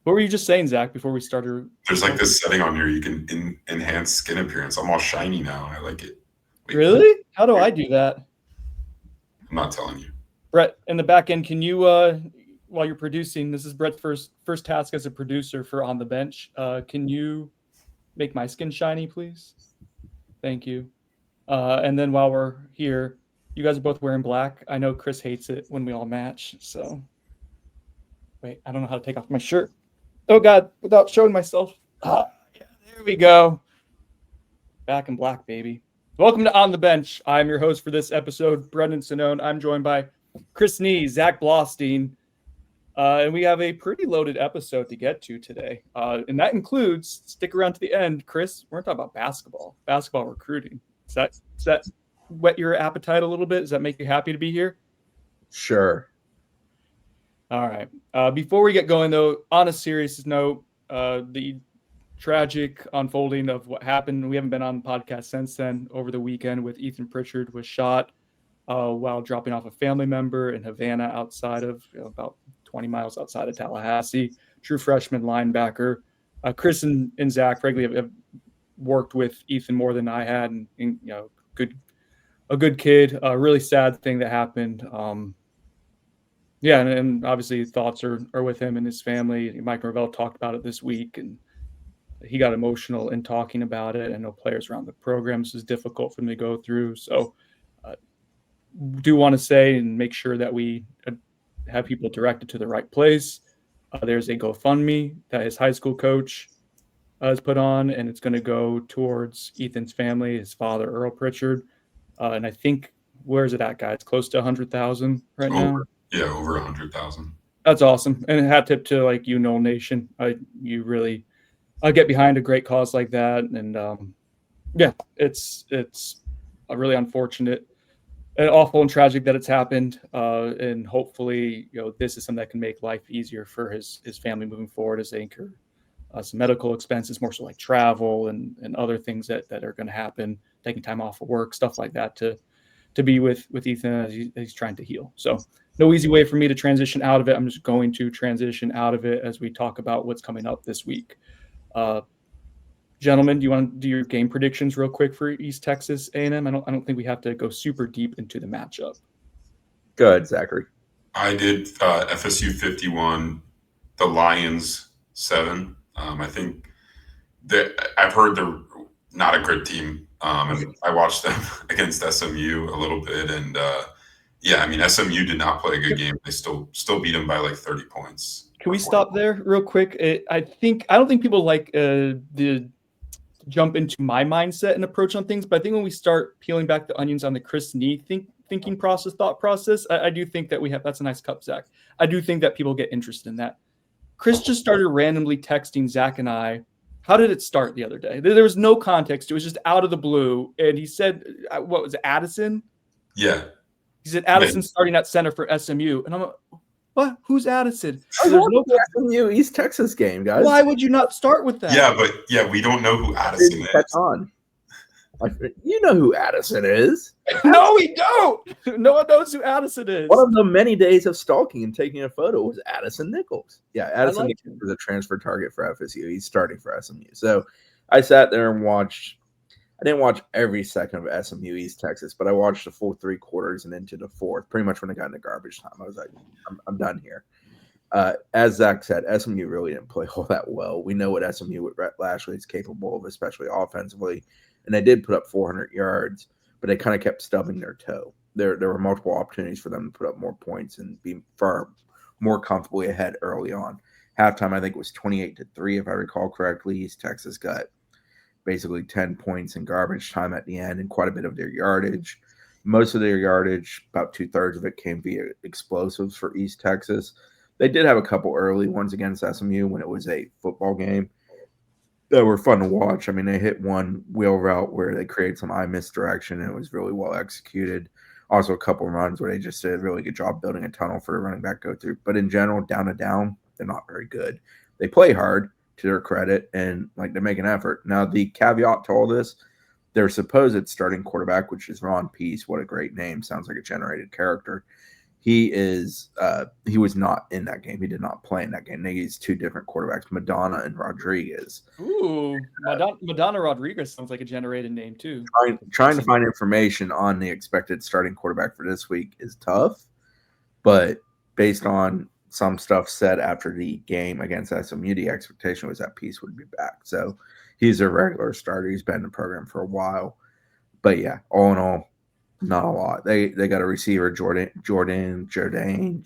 What were you just saying, Zach, before we started? There's like this setting on here you can enhance skin appearance. I'm all shiny now. I like it. Wait, Really? How do I do that? I'm not telling you. Brett, in the back end, can you, while you're producing, this is Brett's first task as a producer for On the Bench. Can you make my skin shiny, please? Thank you. And then while we're here, you guys are both wearing black. I know Chris hates it when we all match. So, wait, I don't know how to take off my shirt. Oh God, without showing myself. Yeah, there we go. Back in black, baby. Welcome to On the Bench. I'm your host for this episode, Brendan Sinone. I'm joined by Chris Nee, Zach Blostein, and we have a pretty loaded episode to get to today. And that includes, stick around to the end, Chris, we're going to talk about basketball recruiting. Does that whet your appetite a little bit? Does that make you happy to be here? Sure. All right. Before we get going, though, on a serious note, the tragic unfolding of what happened. We haven't been on the podcast since then. Over the weekend with Ethan Pritchard was shot while dropping off a family member in Havana outside of about 20 miles outside of Tallahassee. True freshman linebacker. Chris and Zach frankly have worked with Ethan more than I had, and a good kid. A really sad thing that happened. And obviously thoughts are with him and his family. Mike Norvell talked about it this week, and he got emotional in talking about it. I know players around the program, this is difficult for them to go through. So do want to say and make sure that we have people directed to the right place. There's a GoFundMe that his high school coach has put on, and it's going to go towards Ethan's family, his father, Earl Pritchard. And I think, where's it at, guys? Close to 100,000 right now? Yeah, over 100,000. That's awesome. And a hat tip to Nation. You really get behind a great cause like that. And it's a really unfortunate and awful and tragic that it's happened. And hopefully, this is something that can make life easier for his family moving forward as they incur some medical expenses, more so like travel and other things that are going to happen, taking time off of work, stuff like that to be with Ethan as he's trying to heal. So no easy way for me to transition out of it. I'm just going to transition out of it as we talk about what's coming up this week. Gentlemen, do you want to do your game predictions real quick for East Texas A&M? I don't think we have to go super deep into the matchup. Go ahead, Zachary. I did FSU 51, the Lions 7. I think that I've heard they're not a great team. And I watched them against SMU a little bit, and SMU did not play a good game. They still beat them by like 30 points. Can we stop there real quick? I don't think people like the jump into my mindset and approach on things, but I think when we start peeling back the onions on the Chris Nee thinking process, thought process, I do think that that's a nice cup, Zach. I do think that people get interested in that. Chris just started randomly texting Zach and I. How did it start the other day? There was no context. It was just out of the blue. And he said, what was it, Addison? Yeah. He said, Addison's starting at center for SMU. And I'm like, what? Who's Addison? There's no SMU East Texas game, guys. Why would you not start with that? Yeah, we don't know who Addison is. You know who Addison is. No, we don't. No one knows who Addison is. One of the many days of stalking and taking a photo was Addison Nichols. Yeah, Addison Nichols was a transfer target for FSU. He's starting for SMU. So I sat there and watched. I didn't watch every second of SMU East Texas, but I watched the full 3 quarters and into the fourth. Pretty much when it got into garbage time, I was like, I'm done here. As Zach said, SMU really didn't play all that well. We know what SMU with Rhett Lashley is capable of, especially offensively. And they did put up 400 yards, but they kind of kept stubbing their toe. There were multiple opportunities for them to put up more points and be far more comfortably ahead early on. Halftime, I think it was 28-3, if I recall correctly. East Texas got basically 10 points in garbage time at the end and quite a bit of their yardage. Most of their yardage, about 2/3 of it, came via explosives for East Texas. They did have a couple early ones against SMU when it was a football game that were fun to watch. I mean, they hit one wheel route where they created some eye misdirection, and it was really well executed. Also, a couple runs where they just did a really good job building a tunnel for the running back go through. But in general, down to down, they're not very good. They play hard, to their credit, and they make an effort. Now, the caveat to all this, their supposed starting quarterback, which is Ron Peace, what a great name, sounds like a generated character. He was not in that game. He did not play in that game. They used two different quarterbacks, Madonna and Rodriguez. Ooh, Madonna Rodriguez sounds like a generated name too. Trying to find information on the expected starting quarterback for this week is tough, but based on some stuff said after the game against SMU, the expectation was that Peace would be back. So he's a regular starter. He's been in the program for a while. But yeah, all in all, not a lot. They got a receiver, Jordan, Jourdain, Jourdain,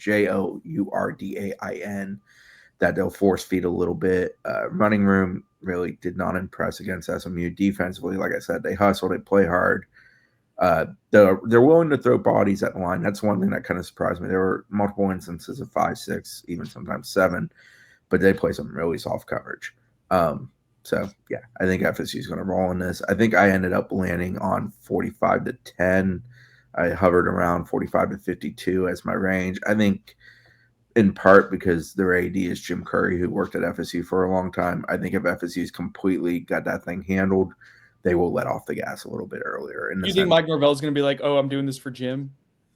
that they'll force feed a little bit. Running room really did not impress against SMU. Defensively, like I said, they hustle, they play hard. They're willing to throw bodies at the line. That's one thing that kind of surprised me. There were multiple instances of 5, 6, even sometimes 7, but they play some really soft coverage. So yeah, I think FSU is going to roll in this. I think I ended up landing on 45-10. I hovered around 45-52 as my range. I think in part because their AD is Jim Curry, who worked at FSU for a long time. I think if FSU's completely got that thing handled, they will let off the gas a little bit earlier. You think Mike Norvell is going to be like, "Oh, I'm doing this for Jim"?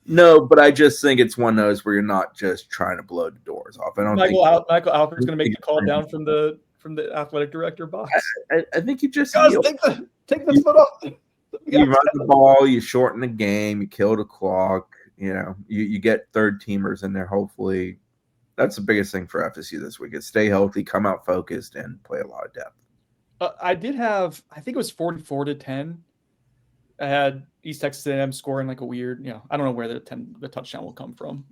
No, but I just think it's one of those where you're not just trying to blow the doors off. I don't think Michael Alford's going to make the call down from the athletic director box. I think you just take the foot off. You run the ball, you shorten the game, you kill the clock. You get third teamers in there. Hopefully, that's the biggest thing for FSU this week: is stay healthy, come out focused, and play a lot of depth. I did have, I think it was 44-10. I had East Texas A&M scoring like a weird, I don't know where the touchdown will come from.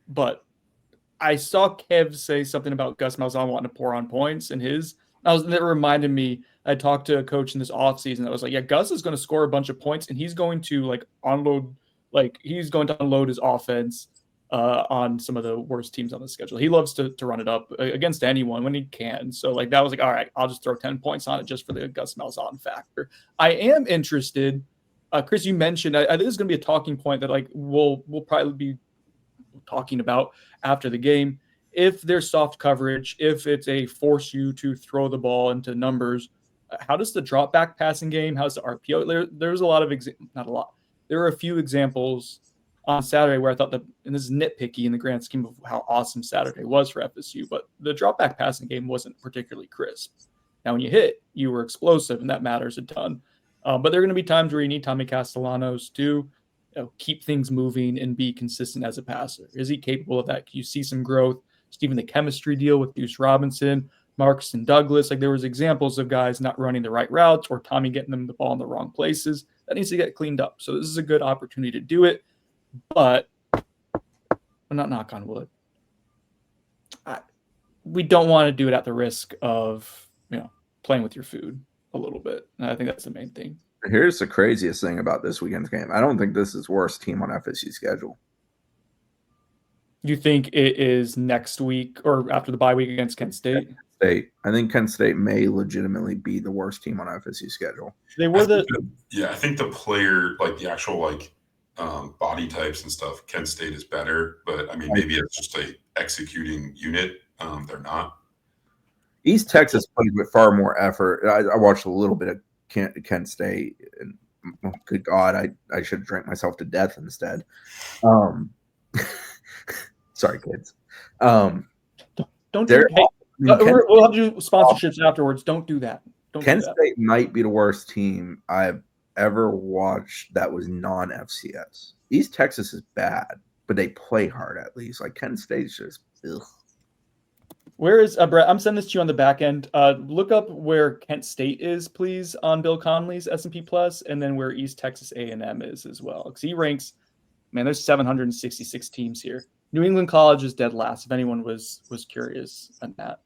But I saw Kev say something about Gus Malzahn wanting to pour on points in his. That reminded me, I talked to a coach in this offseason that was like, yeah, Gus is going to score a bunch of points and he's going to unload his offense on some of the worst teams on the schedule. He loves to run it up against anyone when he can. So that was all right, I'll just throw 10 points on it just for the Gus Malzahn factor. I am interested. Chris, you mentioned, I think this is going to be a talking point that we'll probably be talking about after the game. If there's soft coverage, if it's a force you to throw the ball into numbers, how does the drop back passing game, how's the RPO? There's a lot of not a lot. There were a few examples on Saturday where I thought that, and this is nitpicky in the grand scheme of how awesome Saturday was for FSU, but the drop back passing game wasn't particularly crisp. Now, when you hit, you were explosive, and that matters a ton. But there are going to be times where you need Tommy Castellanos to keep things moving and be consistent as a passer. Is he capable of that? Can you see some growth? Even the chemistry deal with Deuce Robinson, Marcus and Douglas, there was examples of guys not running the right routes or Tommy getting them the ball in the wrong places. That needs to get cleaned up. So this is a good opportunity to do it, but I'm not knock on wood. We don't want to do it at the risk of playing with your food a little bit. And I think that's the main thing. Here's the craziest thing about this weekend's game. I don't think this is worst team on FSU's schedule. You think it is next week or after the bye week against Kent State? I think Kent State may legitimately be the worst team on FSU's schedule. They were I think the player, the actual body types and stuff, Kent State is better, but maybe it's just a executing unit. They're not. East Texas played with far more effort. I watched a little bit of Kent State, and good God, I should have drank myself to death instead. Sorry, kids. Don't do that. We'll have to do sponsorships afterwards. Don't do that. Kent State might be the worst team I've ever watched that was non-FCS. East Texas is bad, but they play hard at least. Kent State's just ugh. Where is Brett? I'm sending this to you on the back end. Look up where Kent State is, please, on Bill Conley's S&P Plus, and then where East Texas A&M is as well. Because he ranks, there's 766 teams here. New England College is dead last, if anyone was curious on that.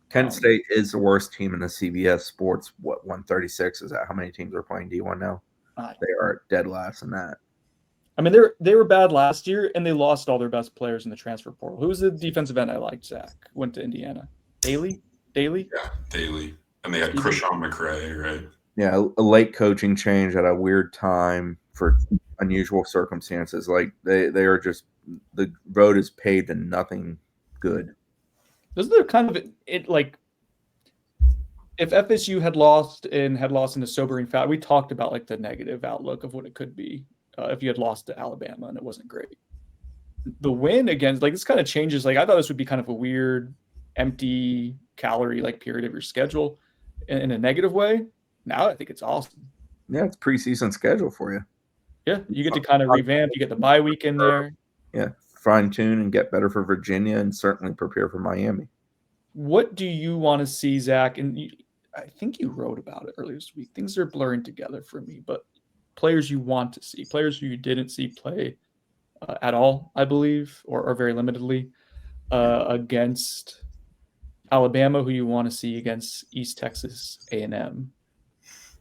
Kent State is the worst team in the CBS Sports. 136? Is that how many teams are playing D1 now? They are dead last in that. They were bad last year, and they lost all their best players in the transfer portal. Who was the defensive end I liked, Zach? Went to Indiana. Daly? Yeah, Daly. And they had Krishan McRae, right? Yeah, a late coaching change at a weird time for unusual circumstances. They are just, the road is paved and nothing good. Those are kind of it. If FSU had lost in a sobering fashion, we talked about the negative outlook of what it could be if you had lost to Alabama and it wasn't great. the win against, like, this kind of changes. Like, I thought this would be kind of a weird, empty calorie like period of your schedule in a negative way. Now I think it's awesome. Yeah, it's preseason schedule for you. Yeah, you get to kind of revamp. You get the bye week in there. Yeah, fine tune and get better for Virginia, and certainly prepare for Miami. What do you want to see, Zach? And I think you wrote about it earlier this week. Things are blurring together for me, but players you want to see, players who you didn't see play at all, I believe, or very limitedly against Alabama, who you want to see against East Texas A&M.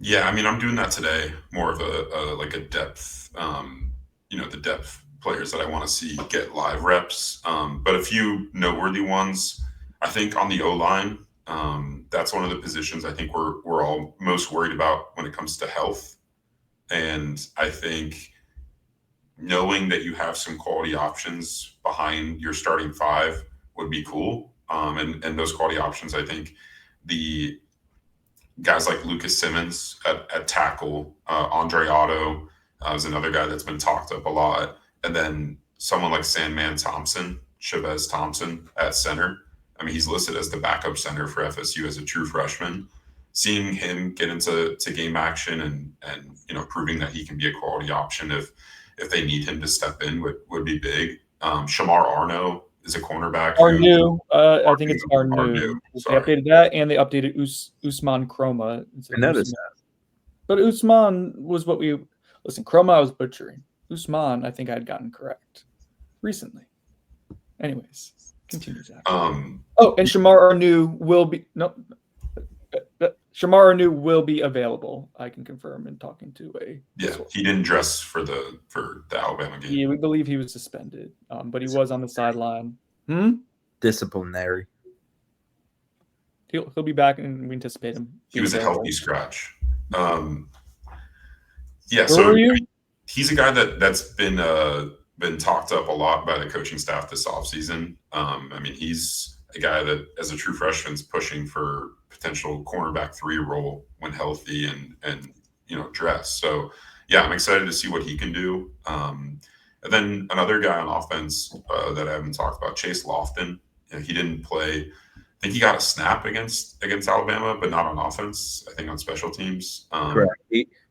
Yeah, I mean, I'm doing that today. More of a depth, the depth players that I want to see get live reps. But a few noteworthy ones, I think on the O-line, that's one of the positions I think we're all most worried about when it comes to health. And I think knowing that you have some quality options behind your starting five would be cool. And those quality options, I think the guys like Lucas Simmons at tackle, Andre Otto is another guy that's been talked up a lot. And then someone like Sandman Thompson, Chavez Thompson at center. I mean, he's listed as the backup center for FSU as a true freshman. Seeing him get into game action and proving that he can be a quality option if they need him to step in would be big. Shamar Arno is a cornerback. I think it's Arnu. They updated that, and they updated Usman Chroma. I noticed that. But Usman was what we – listen, Chroma I was butchering. Usman, I think I had gotten correct recently. Anyways, continue, Zach. And Shamar Arnu will be – no. Shamar Arnu will be available. I can confirm in talking to a. Yeah, he didn't dress for the Alabama game. Yeah, we believe he was suspended, but he was on the sideline. Disciplinary. He'll be back, and we anticipate him. He was a healthy scratch. Where were you? He's a guy that's been talked up a lot by the coaching staff this offseason. I mean, he's a guy that, as a true freshman, is pushing for potential cornerback 3 role when healthy and dressed. So yeah, I'm excited to see what he can do. And then another guy on offense that I haven't talked about, Chase Lofton. He didn't play. I think he got a snap against Alabama, but not on offense. I think on special teams. Correct.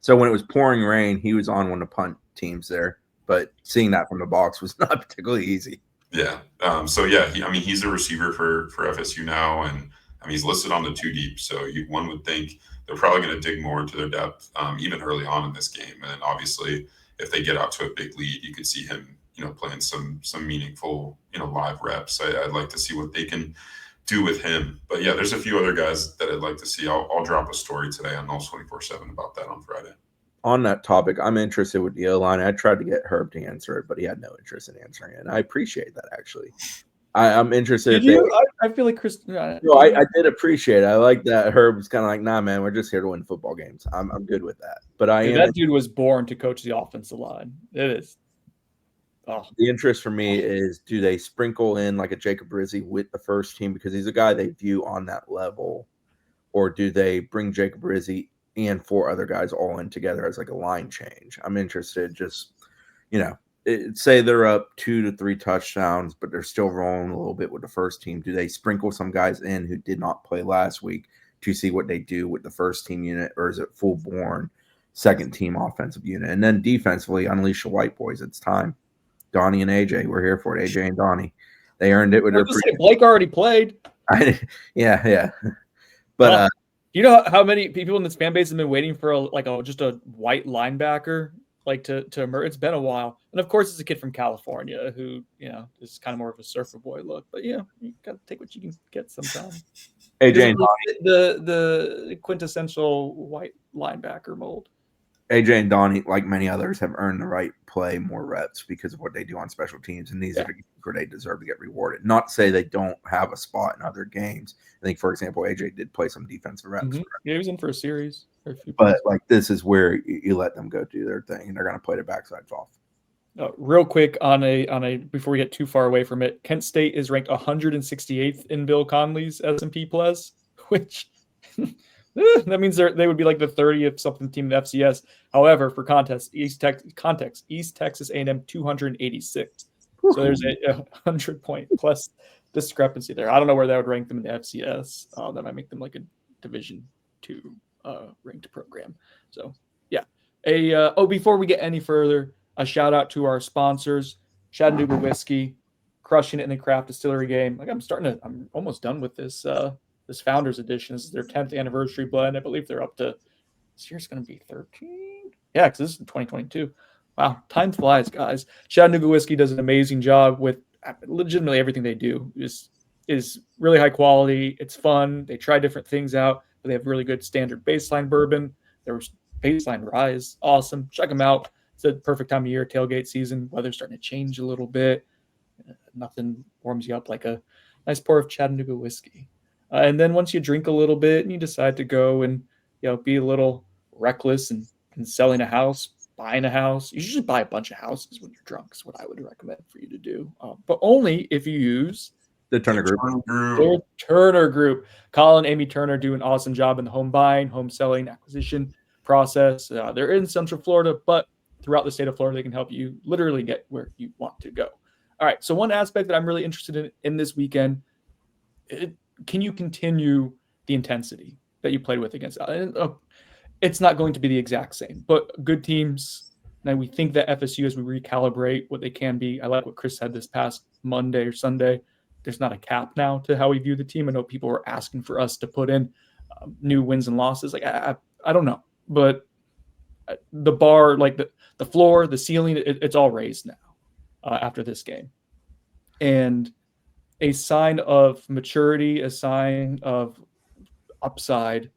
So when it was pouring rain, he was on one of the punt teams there. But seeing that from the box was not particularly easy. Yeah. He's a receiver for FSU now, and I mean, he's listed on the 2 deep. So one would think they're probably going to dig more into their depth, even early on in this game. And then obviously, if they get out to a big lead, you could see him, playing some meaningful, live reps. I'd like to see what they can do with him. But yeah, there's a few other guys that I'd like to see. I'll drop a story today on Knowles 24/7 about that on Friday. On that topic, I'm interested with the O-line. I tried to get Herb to answer it, but he had no interest in answering it. And I appreciate that, actually. I'm interested. Did you? I feel like Chris. No, I did appreciate it. I like that Herb was kind of like, nah, man, we're just here to win football games. I'm good with that. But that dude was born to coach the offensive line. It is. Oh. The interest for me is, do they sprinkle in like a Jacob Rizzi with the first team because he's a guy they view on that level, or do they bring Jacob Rizzi and 4 other guys all in together as like a line change? I'm interested. Just say they're up 2 to 3 touchdowns, but they're still rolling a little bit with the first team. Do they sprinkle some guys in who did not play last week to see what they do with the first team unit, or is it full born second team offensive unit? And then defensively, unleash the white boys. It's time. Donnie and AJ, we're here for it. AJ and Donnie, they earned it with their. Blake already played. Yeah. But you know how many people in this fan base have been waiting for just a white linebacker to emerge? It's been a while, and of course, it's a kid from California who is kind of more of a surfer boy look. But you got to take what you can get sometimes. AJ and Donnie, the quintessential white linebacker mold. AJ and Donnie, like many others, have earned the right to play more reps because of what they do on special teams, and these are the games where they deserve to get rewarded. Not to say they don't have a spot in other games. I think, for example, AJ did play some defensive reps. Mm-hmm. Yeah, he was in for a series. But this is where you let them go do their thing, and they're going to play their backsides off. Real quick on a before we get too far away from it, Kent State is ranked 168th in Bill Conley's S&P Plus, which that means they would be like the 30th something team in FCS. However, for East Texas A&M 286th. So there's a 100-point plus discrepancy there. I don't know where that would rank them in the FCS. That might make them like a Division II ranked program. So yeah. Before we get any further, a shout out to our sponsors, Chattanooga Whiskey, crushing it in the craft distillery game. Like I'm almost done with this Founders Edition. This is their 10th anniversary blend. I believe they're up to, this year's going to be 13. Yeah, because this is 2022. Wow, time flies, guys. Chattanooga Whiskey does an amazing job with legitimately everything they do. Is really high quality. It's fun. They try different things out. But they have really good standard baseline bourbon. There was baseline rye is awesome. Check them out. It's the perfect time of year, tailgate season. Weather's starting to change a little bit. Nothing warms you up like a nice pour of Chattanooga whiskey. And then once you drink a little bit and you decide to go and be a little reckless and selling a house, buying a house, you should just buy a bunch of houses when you're drunk. Is what I would recommend for you to do. But only if you use the Turner Group. The Turner Group. Colin, Amy Turner do an awesome job in the home buying, home selling, acquisition process. They're in Central Florida, but throughout the state of Florida, they can help you literally get where you want to go. All right. So one aspect that I'm really interested in this weekend, can you continue the intensity that you played with against? It's not going to be the exact same, but good teams. Now we think that FSU, as we recalibrate what they can be. I like what Chris said this past Monday or Sunday. There's not a cap now to how we view the team. I know people were asking for us to put in new wins and losses. Like I don't know, but the bar, like the floor, the ceiling, it's all raised now after this game. And a sign of maturity, a sign of upside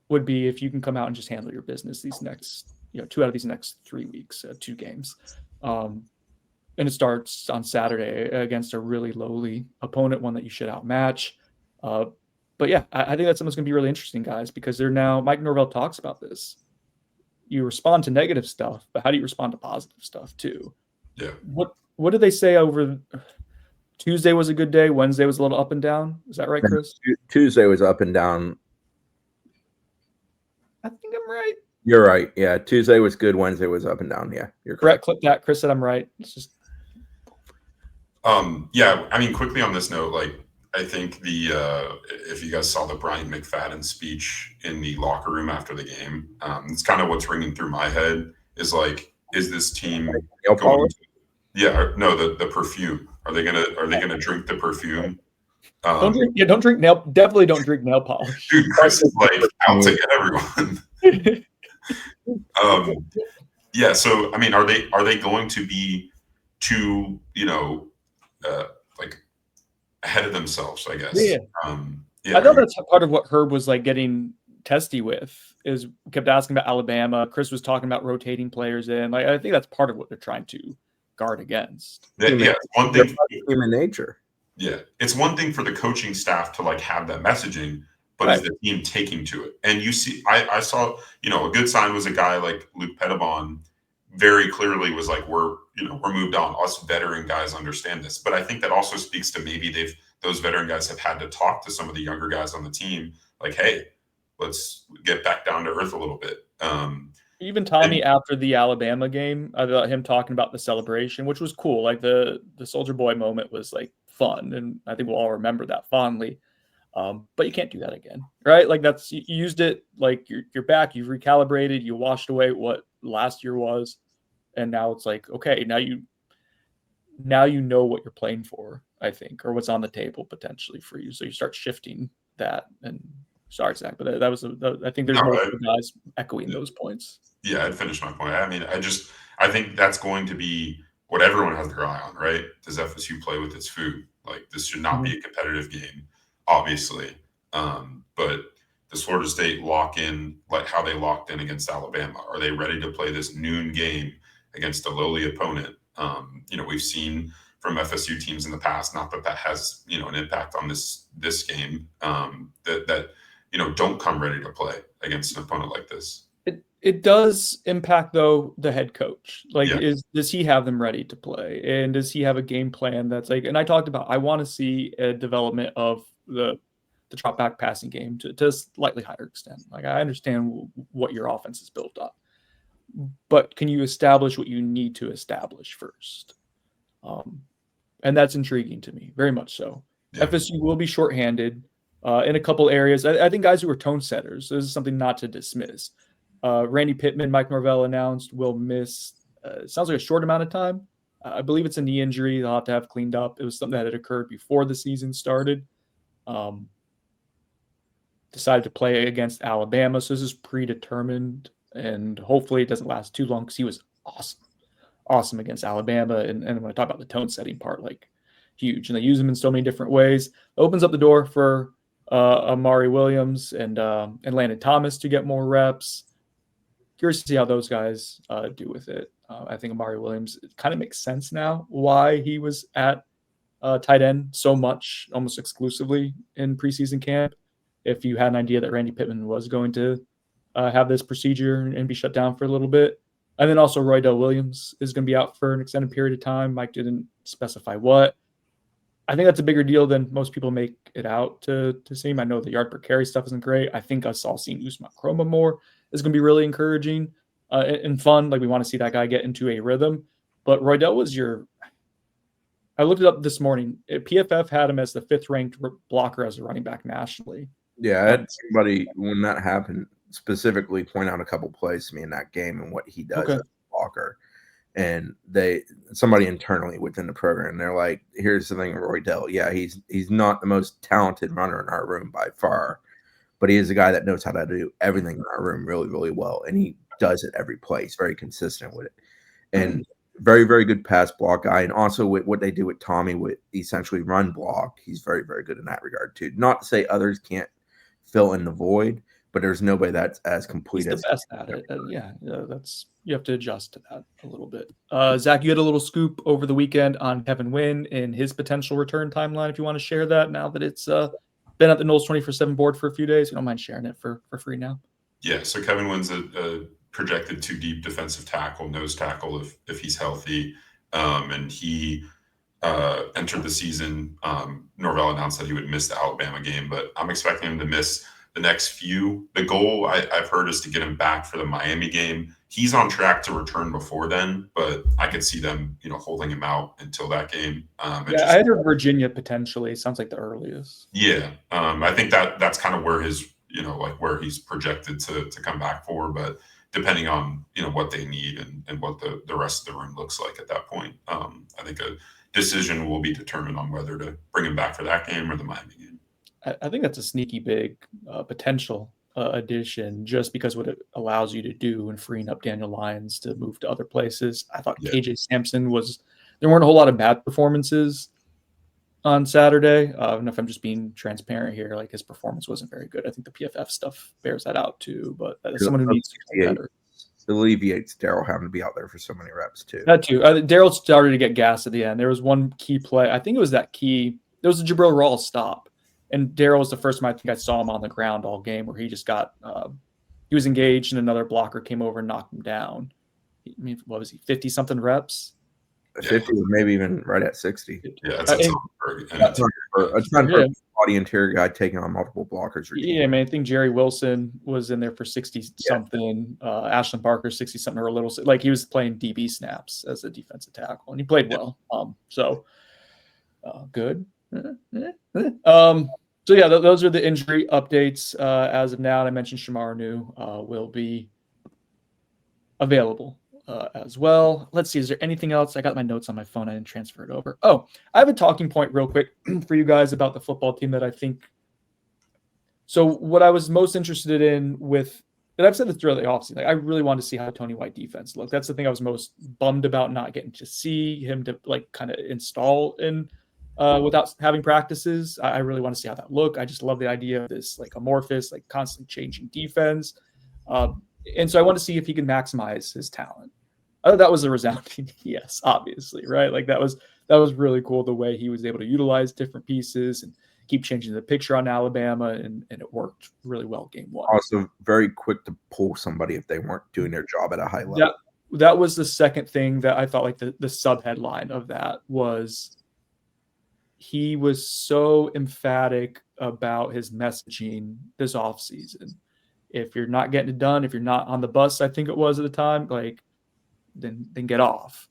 would be if you can come out and just handle your business these next, 2 out of these next 3 weeks, 2 games. And it starts on Saturday against a really lowly opponent, one that you should outmatch. But yeah, I think that's something that's going to be really interesting, guys, because they're now, Mike Norvell talks about this. You respond to negative stuff, but how do you respond to positive stuff too? Yeah. What did they say over Tuesday was a good day? Wednesday was a little up and down. Is that right, Chris? Tuesday was up and down. I think I'm right. You're right. Yeah. Tuesday was good. Wednesday was up and down. Yeah. You're correct. Clip that. Chris said I'm right. It's just. Yeah. I mean, quickly on this note, like, I think if you guys saw the Brian McFadden speech in the locker room after the game, it's kind of what's ringing through my head is like, is this team going to, the perfume? Are they gonna drink the perfume? Don't drink nail. Definitely don't drink nail polish. Dude, Chris is like out to get everyone. Yeah. So I mean, are they going to be too like ahead of themselves? I guess. Yeah. I know that's part of what Herb was like getting testy with. Is kept asking about Alabama. Chris was talking about rotating players in. Like I think that's part of what they're trying to guard against. Yeah. One thing. Human nature. Yeah, it's one thing for the coaching staff to like have that messaging, but is the team taking to it? And you see, I saw, a good sign was a guy like Luke Pettibon very clearly was like, we're moved on. Us veteran guys understand this, but I think that also speaks to maybe those veteran guys have had to talk to some of the younger guys on the team, like, hey, let's get back down to earth a little bit. Even Tommy after the Alabama game, I thought him talking about the celebration, which was cool. Like the Soldier Boy moment was like fun, and I think we'll all remember that fondly. But you can't do that again, right? Like you used it, like you're back, you've recalibrated, you washed away what last year was, and now it's like, okay, now you know what you're playing for, I think, or what's on the table potentially for you. So you start shifting that. And sorry, Zach, but that was I think there's more guys echoing those points. Yeah, I'd finish my point. I mean, I think that's going to be what everyone has their eye on, right? Does FSU play with its food? Like this should not be a competitive game, obviously. But does Florida State lock in like how they locked in against Alabama? Are they ready to play this noon game against a lowly opponent? We've seen from FSU teams in the past, not that has, an impact on this game, that don't come ready to play against an opponent like this. It does impact, though, the head coach. Like, does he have them ready to play? And does he have a game plan that's like, and I talked about, I want to see a development of the drop back passing game to a slightly higher extent. Like, I understand what your offense is built on, but can you establish what you need to establish first? And that's intriguing to me, very much so. Yeah. FSU will be shorthanded in a couple areas. I think guys who are tone setters, this is something not to dismiss. Randy Pittman, Mike Norvell announced, will miss, sounds like a short amount of time. I believe it's a knee injury they'll have to have cleaned up. It was something that had occurred before the season started. Decided to play against Alabama, so this is predetermined, and hopefully it doesn't last too long because he was awesome against Alabama. And when I talk about the tone setting part, like huge, and they use him in so many different ways. It opens up the door for Amari Williams and Landon Thomas to get more reps. Curious to see how those guys do with it. I think Amari Williams, it kind of makes sense now why he was at tight end so much, almost exclusively in preseason camp. If you had an idea that Randy Pittman was going to have this procedure and be shut down for a little bit. And then also Roydell Williams is going to be out for an extended period of time. Mike didn't specify what. I think that's a bigger deal than most people make it out to seem. I know the yard per carry stuff isn't great. I think us all seeing Usman Chroma more is going to be really encouraging and fun. Like, we want to see that guy get into a rhythm. But Roydell was I looked it up this morning. PFF had him as the 5th ranked blocker as a running back nationally. Yeah, I had somebody, when that happened, specifically point out a couple plays to me in that game and what he does as a blocker. And somebody internally within the program, they're like, here's the thing with Roydell. Yeah, he's not the most talented runner in our room by far, but he is a guy that knows how to do everything in our room really, really well. And he does it every play. He's very consistent with it. And very, very good pass block guy. And also with what they do with Tommy with essentially run block, he's very, very good in that regard too. Not to say others can't fill in the void, but there's nobody that's as complete as the best at it. Yeah, that's, you have to adjust to that a little bit. Zach, you had a little scoop over the weekend on Kevin Wynn and his potential return timeline. If you want to share that now that it's been at the Knowles 24/7 board for a few days, you don't mind sharing it for free now. Yeah, so Kevin Wynn's a projected 2 deep defensive tackle, nose tackle if he's healthy, and he entered the season. Norvell announced that he would miss the Alabama game, but I'm expecting him to miss the next few. The goal I've heard is to get him back for the Miami game. He's on track to return before then, but I could see them, holding him out until that game. I had heard Virginia potentially. Sounds like the earliest. Yeah, I think that's kind of where his, where he's projected to come back for, but depending on, what they need and what the rest of the room looks like at that point. I think a decision will be determined on whether to bring him back for that game or the Miami game. I think that's a sneaky big potential addition, just because what it allows you to do and freeing up Daniel Lyons to move to other places. I thought KJ Sampson there weren't a whole lot of bad performances on Saturday. I don't know if I'm just being transparent here. Like, his performance wasn't very good. I think the PFF stuff bears that out too, but as someone who needs to get better. It alleviates Daryl having to be out there for so many reps too. That too. Daryl started to get gas at the end. There was one key play. I think it was that key. There was a Jabril Rawls stop. And Daryl was the first time I think I saw him on the ground all game, where he just got he was engaged and another blocker came over and knocked him down. I mean, what was he, 50-something reps? 50 was maybe even right at 60. Yeah, that's a body interior guy taking on multiple blockers. Yeah, man, I think Jerry Wilson was in there for 60-something. Ashland Barker, 60-something, or a little. Like, he was playing DB snaps as a defensive tackle, and he played well. Good. So yeah, those are the injury updates as of now. And I mentioned Shamar New will be available as well. Let's see, is there anything else? I got my notes on my phone. I didn't transfer it over. Oh, I have a talking point real quick for you guys about the football team that I think. So what I was most interested in and I've said this throughout the offseason, like, I really wanted to see how Tony White defense looked. That's the thing I was most bummed about, not getting to see him to kind of install in without having practices. I really want to see how that look. I just love the idea of this amorphous, constantly changing defense. And so I want to see if he can maximize his talent. That was a resounding yes, obviously, right? That was really cool, the way he was able to utilize different pieces and keep changing the picture on Alabama, and it worked really well game one. Also very quick to pull somebody if they weren't doing their job at a high level. That was the second thing that I thought, the sub-headline of that was, he was so emphatic about his messaging this offseason. If you're not getting it done, if you're not on the bus, I think it was at the time, then get off.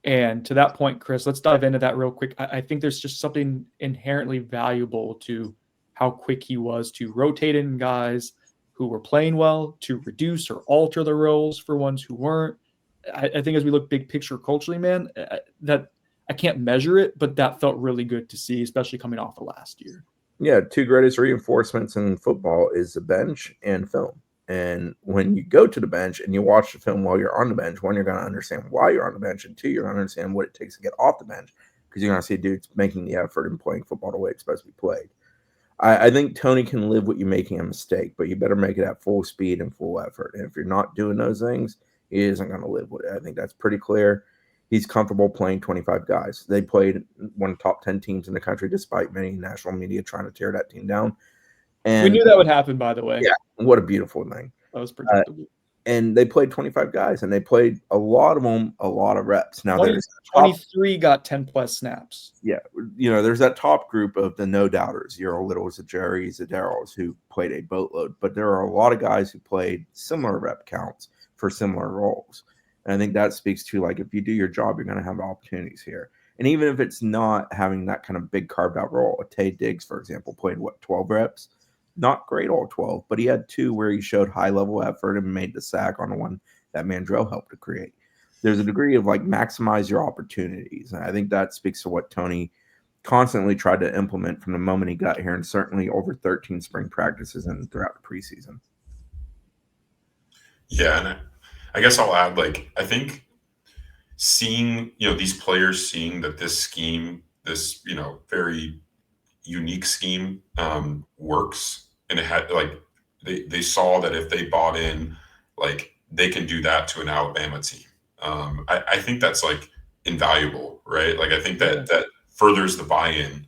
And to that point, Chris, let's dive into that real quick. I think there's just something inherently valuable to how quick he was to rotate in guys who were playing well, to reduce or alter the roles for ones who weren't. I think as we look big picture culturally, man, that I can't measure it, but that felt really good to see, especially coming off of last year. Yeah, two greatest reinforcements in football is the bench and film. And when you go to the bench and you watch the film while you're on the bench, one, you're going to understand why you're on the bench, and two, you're going to understand what it takes to get off the bench, because you're going to see dudes making the effort and playing football the way it's supposed to be played. I think Tony can live with you making a mistake, but you better make it at full speed and full effort. And if you're not doing those things, he isn't going to live with it. I think that's pretty clear. He's comfortable playing 25 guys. They played one of the top 10 teams in the country, despite many national media trying to tear that team down. And we knew that would happen, by the way. Yeah, what a beautiful thing. That was predictable. And they played 25 guys, and they played a lot of them, a lot of reps. Now, 23 got 10-plus snaps. Yeah, there's that top group of the no-doubters, your Littles, the Jerrys, the Darryls, who played a boatload. But there are a lot of guys who played similar rep counts for similar roles. And I think that speaks to, like, if you do your job, you're going to have opportunities here. And even if it's not having that kind of big carved-out role, Tay Diggs, for example, played, 12 reps? Not great all 12, but he had 2 where he showed high-level effort and made the sack on the one that Mandrell helped to create. There's a degree of, like, maximize your opportunities. And I think that speaks to what Tony constantly tried to implement from the moment he got here, and certainly over 13 spring practices and throughout the preseason. Yeah, and I guess I'll add, like, I think seeing, these players seeing that this scheme, this, very unique scheme works, and it had, like, they saw that if they bought in, like, they can do that to an Alabama team. I think that's, like, invaluable, right? Like, I think that furthers the buy-in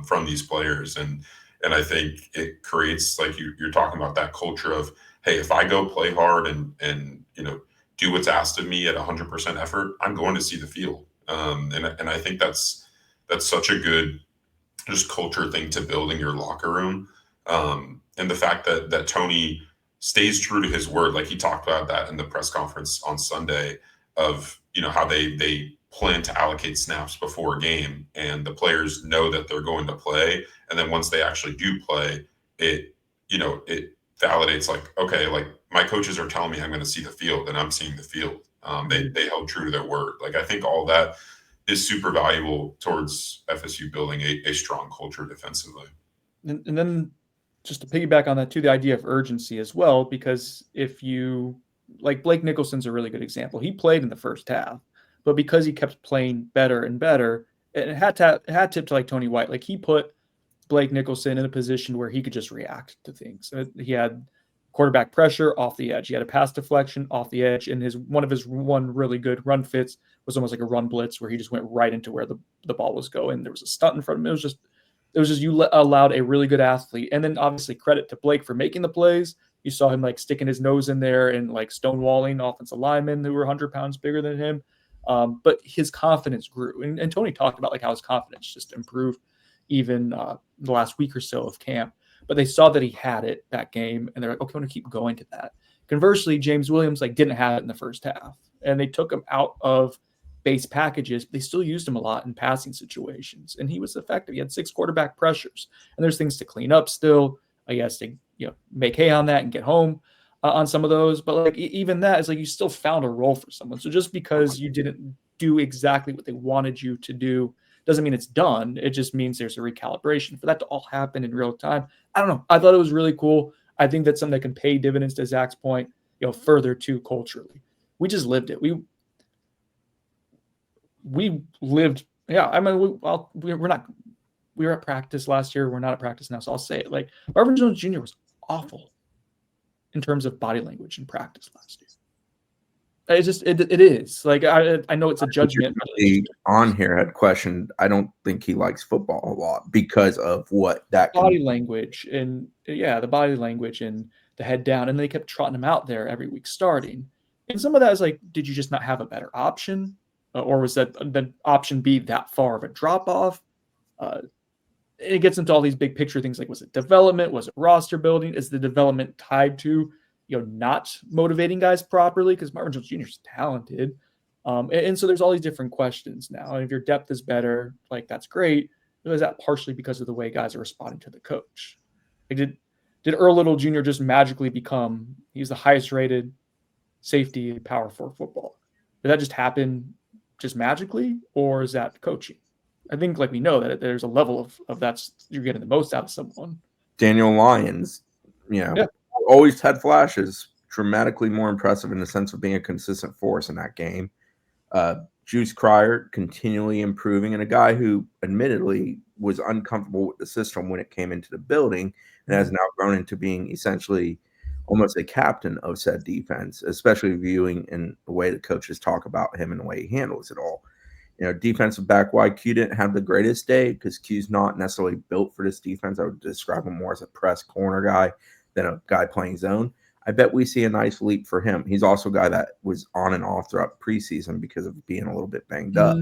from these players, and I think it creates, like, you're talking about, that culture of, hey, if I go play hard and do what's asked of me at 100% effort, I'm going to see the field. And I think that's such a good just culture thing to build in your locker room. And the fact that Tony stays true to his word, like he talked about that in the press conference on Sunday, of, how they plan to allocate snaps before a game, and the players know that they're going to play. And then once they actually do play, it validates, like, okay, like, my coaches are telling me I'm going to see the field, and I'm seeing the field. They held true to their word. Like, I think all that is super valuable towards FSU building a strong culture defensively. And then just to piggyback on that too, the idea of urgency as well, because if you, like, Blake Nicholson's a really good example. He played in the first half, but because he kept playing better and better, it had tipped to, like, Tony White. Like, he put Blake Nicholson in a position where he could just react to things. He had quarterback pressure off the edge. He had a pass deflection off the edge, and one of his really good run fits was almost like a run blitz where he just went right into where the ball was going. There was a stunt in front of him. It was just you allowed a really good athlete. And then obviously credit to Blake for making the plays. You saw him, like, sticking his nose in there and, like, stonewalling offensive linemen who were 100 pounds bigger than him. But his confidence grew. And Tony talked about, like, how his confidence just improved even the last week or so of camp. But they saw that he had it that game, and they're like, okay, I'm going to keep going to that. Conversely, James Williams, like, didn't have it in the first half, and they took him out of base packages, but they still used him a lot in passing situations, and he was effective. He had 6 quarterback pressures, and there's things to clean up still. I guess to make hay on that and get home on some of those, but, like, even that is, like, you still found a role for someone. So just because you didn't do exactly what they wanted you to do doesn't mean it's done. It just means there's a recalibration for that to all happen in real time. I don't know. I thought it was really cool. I think that's something that can pay dividends, to Zach's point, further too culturally. We just lived it. We lived. Yeah. I mean, we were at practice last year. We're not at practice now. So I'll say it. Like, Marvin Jones Jr. was awful in terms of body language in practice last year. It is. Like, I know it's a judgment. On here had questioned, I don't think he likes football a lot because of what that body language, and the body language and the head down, and they kept trotting him out there every week starting. And some of that is like, did you just not have a better option? Or was that the option B that far of a drop off? It gets into all these big picture things, like, was it development? Was it roster building? Is the development tied to not motivating guys properly? Because Marvin Jones Jr. is talented. And so there's all these different questions now. And if your depth is better, like that's great. But is that partially because of the way guys are responding to the coach? Like did Earl Little Jr. just magically become he's the highest rated safety in Power 4 football? Did that just happen just magically, or is that coaching? I think like we know that there's a level of that's you're getting the most out of someone. Daniel Lyons, always had flashes, dramatically more impressive in the sense of being a consistent force in that game. Juice Cryer continually improving, and a guy who admittedly was uncomfortable with the system when it came into the building and has now grown into being essentially almost a captain of said defense, especially viewing in the way the coaches talk about him and the way he handles it all. Defensive back wide, Q didn't have the greatest day because Q's not necessarily built for this defense. I would describe him more as a press corner guy than a guy playing zone. I bet we see a nice leap for him. He's also a guy that was on and off throughout preseason because of being a little bit banged up.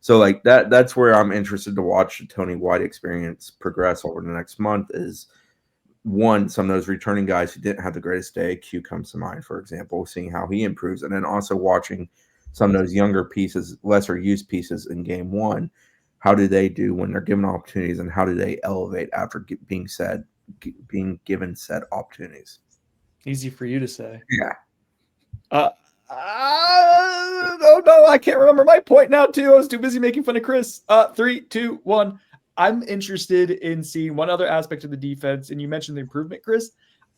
So like that's where I'm interested to watch the Tony White experience progress over the next month is one, some of those returning guys who didn't have the greatest day. Q comes to mind, for example, seeing how he improves, and then also watching some of those younger pieces, lesser used pieces in game one. How do they do when they're given opportunities, and how do they elevate after being given said opportunities? Easy for you to say. Yeah. Oh no, I can't remember my point now too. I was too busy making fun of Chris. 3, 2, 1. I'm interested in seeing one other aspect of the defense, and you mentioned the improvement, Chris.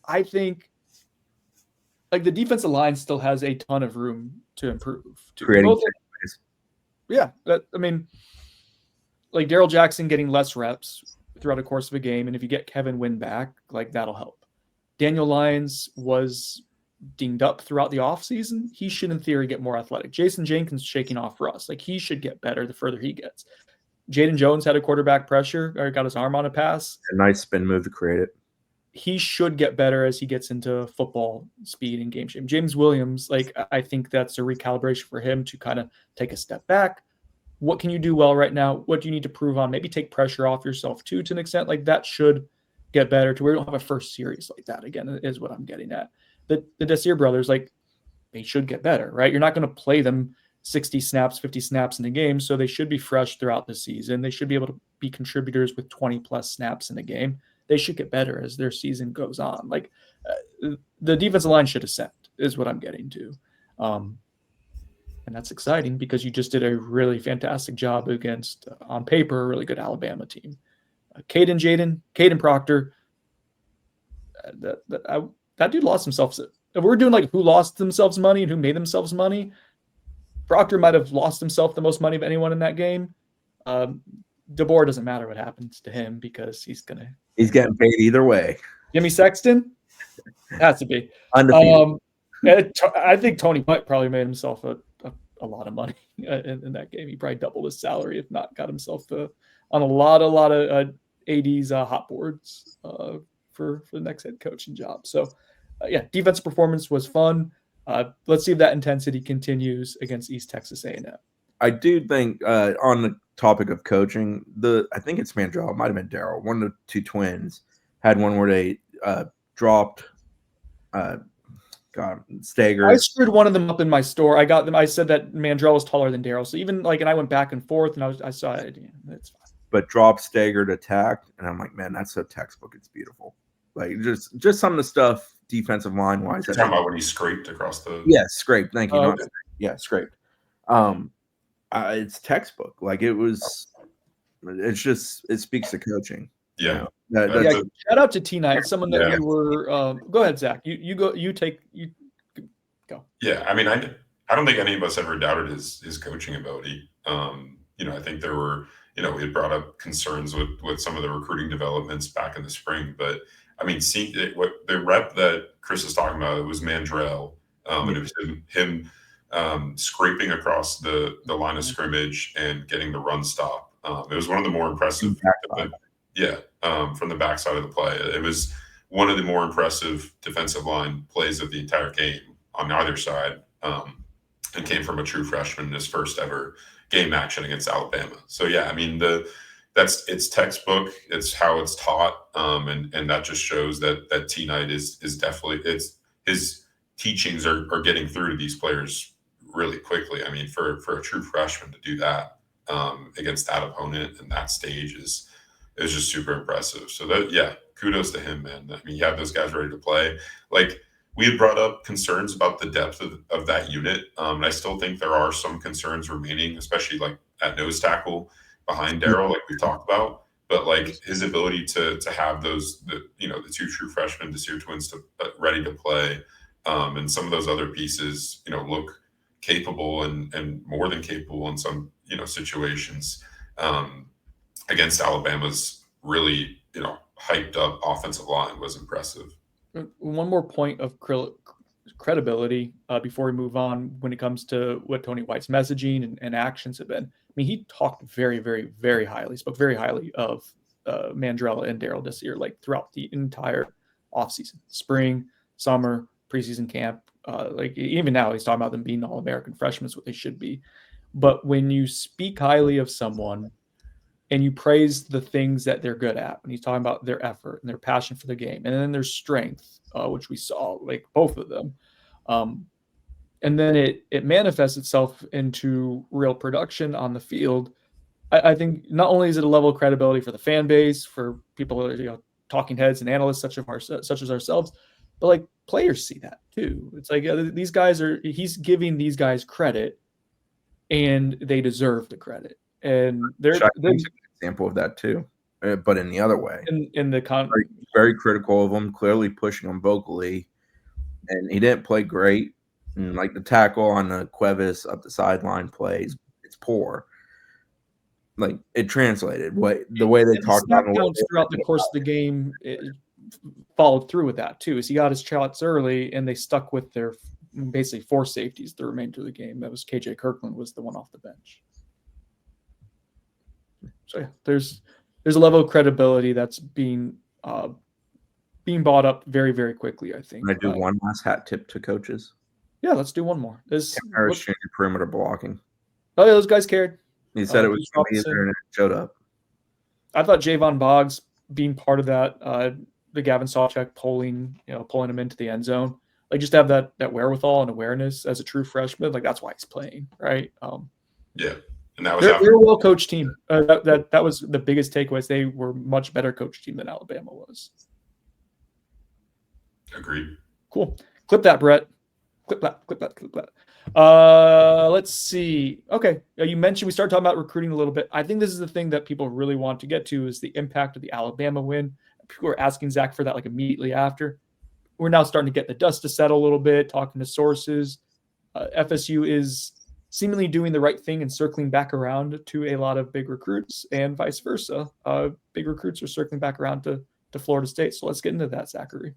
I think like the defensive line still has a ton of room to improve. Yeah, I mean, like Darrell Jackson getting less reps throughout the course of a game, and if you get Kevin Wynn back, like that'll help. Daniel Lyons was dinged up throughout the offseason. He should, in theory, get more athletic. Jason Jenkins shaking off for us. Like he should get better the further he gets. Jaden Jones had a quarterback pressure or got his arm on a pass. A nice spin move to create it. He should get better as he gets into football speed and game shape. James Williams, like I think that's a recalibration for him to kind of take a step back. What can you do well right now? What do you need to prove on? Maybe take pressure off yourself too, to an extent. Like that should get better to where we don't have a first series like that again, is what I'm getting at. The Desir brothers, like they should get better, right? You're not going to play them 60 snaps, 50 snaps in a game. So they should be fresh throughout the season. They should be able to be contributors with 20 plus snaps in a game. They should get better as their season goes on. Like the defensive line should ascend is what I'm getting to. And that's exciting because you just did a really fantastic job against, on paper, a really good Alabama team. Caden Proctor, that dude lost himself. If we're doing like who lost themselves money and who made themselves money, Proctor might have lost himself the most money of anyone in that game. DeBoer doesn't matter what happens to him because he's getting paid either way. Jimmy Sexton has to be Undefeated. I think Tony White probably made himself a lot of money in that game. He probably doubled his salary, if not got himself on a lot of AD's hot boards for the next head coaching job. So, defensive performance was fun. Let's see if that intensity continues against East Texas A&M. I do think on the topic of coaching, I think it's Mandrell, it might have been Darrell, one of the two twins, had one where they dropped Stager. I screwed one of them up in my store. I said that Mandrell was taller than Darrell. So even and I went back and forth, and I saw it. It's fine. But dropped, staggered, attacked, and I'm like, man, that's so textbook. It's beautiful. Like just some of the stuff defensive line wise. You're talking about when he scraped across the. Yeah, scraped. Thank you. Okay. Yeah, scraped. It's textbook. Like it was. It speaks to coaching. Yeah. Shout out to T-Night. It's someone that you were. Go ahead, Zach. You go. You go. Yeah, I mean, I don't think any of us ever doubted his coaching ability. I think there were. We had brought up concerns with some of the recruiting developments back in the spring, but I mean, what the rep that Chris is talking about, it was Mandrell, and it was him scraping across the line of scrimmage and getting the run stop. It was one of the more impressive, from the backside of the play. It was one of the more impressive defensive line plays of the entire game on either side, and came from a true freshman in his first ever game action against Alabama. So yeah, I mean it's textbook. It's how it's taught, and that just shows that T-Night is definitely his teachings are getting through to these players really quickly. I mean, for a true freshman to do that against that opponent and that stage is just super impressive. So that, yeah, kudos to him, man. I mean, you have those guys ready to play. Like, we had brought up concerns about the depth of that unit. And I still think there are some concerns remaining, especially like at nose tackle behind Daryl, like we talked about. But like his ability to have the two true freshmen, Desir twins, ready to play, and some of those other pieces, look capable and more than capable in some situations against Alabama's really hyped up offensive line was impressive. One more point of credibility before we move on when it comes to what Tony White's messaging and actions have been. I mean, he talked very, very, very highly, spoke very highly of Mandrella and Daryl this year, like throughout the entire offseason, spring, summer, preseason camp. Like even now, he's talking about them being All-American freshmen, is what they should be. But when you speak highly of someone and you praise the things that they're good at, when he's talking about their effort and their passion for the game, and then their strength, which we saw, like both of them, and then it manifests itself into real production on the field. I think not only is it a level of credibility for the fan base, for people, talking heads and analysts such as ourselves, but like players see that too. It's like he's giving these guys credit, and they deserve the credit. And they're an example of that too, but in the other way. In the very critical of him, clearly pushing him vocally, and he didn't play great. And like the tackle on the Cuevas up the sideline plays, it's poor. Like it translated the way they talked about it throughout the course of the game. It followed through with that too. Is he got his shots early, and they stuck with their basically 4 safeties the remainder of the game. That was KJ Kirkland was the one off the bench. So yeah, there's a level of credibility that's being bought up very, very quickly, I think. Can I do one last hat tip to coaches? Yeah, let's do one more. Harris changed perimeter blocking. Oh yeah, those guys cared. He said it was easier and it showed up. I thought Javon Boggs being part of that, the Gavin Sawchuk pulling him into the end zone, like just to have that wherewithal and awareness as a true freshman, like that's why he's playing, right? Yeah. And that was they're a well-coached team. That was the biggest takeaways. They were a much better coached team than Alabama was. Agreed. Cool. Clip that, Brett. Clip that. Let's see. Okay. You mentioned we started talking about recruiting a little bit. I think this is the thing that people really want to get to is the impact of the Alabama win. People were asking Zach for that like immediately after. We're now starting to get the dust to settle a little bit, talking to sources. FSU is seemingly doing the right thing and circling back around to a lot of big recruits and vice versa. Big recruits are circling back around to Florida State. So let's get into that, Zachary.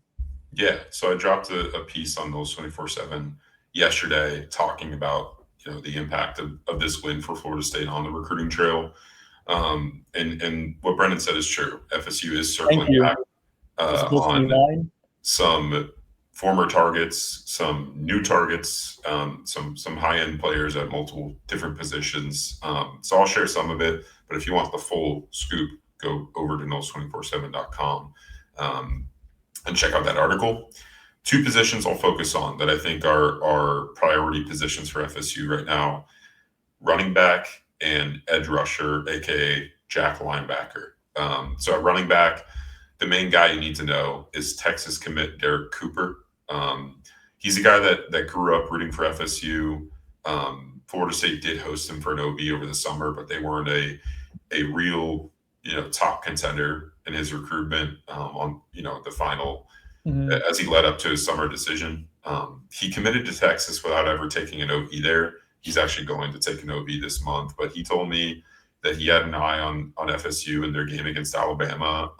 Yeah. So I dropped a piece on Noles 24/7 yesterday talking about, the impact of this win for Florida State on the recruiting trail. And what Brendan said is true. FSU is circling back on some former targets, some new targets, some high-end players at multiple different positions. So I'll share some of it, but if you want the full scoop, go over to Noles247.com and check out that article. 2 positions I'll focus on that I think are priority positions for FSU right now: running back and edge rusher, aka Jack linebacker. So at running back, the main guy you need to know is Texas commit Derek Cooper. He's a guy that grew up rooting for FSU. Florida State did host him for an OB over the summer, but they weren't a real top contender in his recruitment on the final as he led up to his summer decision. He committed to Texas without ever taking an OB there. He's actually going to take an OB this month, but he told me that he had an eye on FSU in their game against Alabama.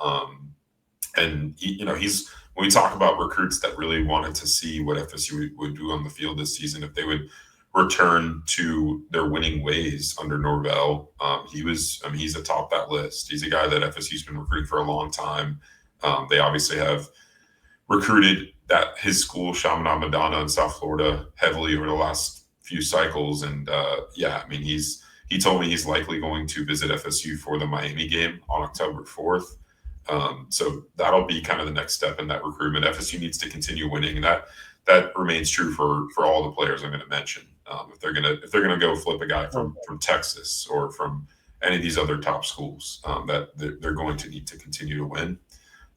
And he's when we talk about recruits that really wanted to see what FSU would do on the field this season, if they would return to their winning ways under Norvell, he's atop that list. He's a guy that FSU's been recruiting for a long time. They obviously have recruited his school, Chaminade Madonna in South Florida, heavily over the last few cycles. And he told me he's likely going to visit FSU for the Miami game on October 4th. So that'll be kind of the next step in that recruitment. FSU needs to continue winning, and that remains true for all the players I'm going to mention. if they're gonna go flip a guy from Texas or from any of these other top schools, that they're going to need to continue to win.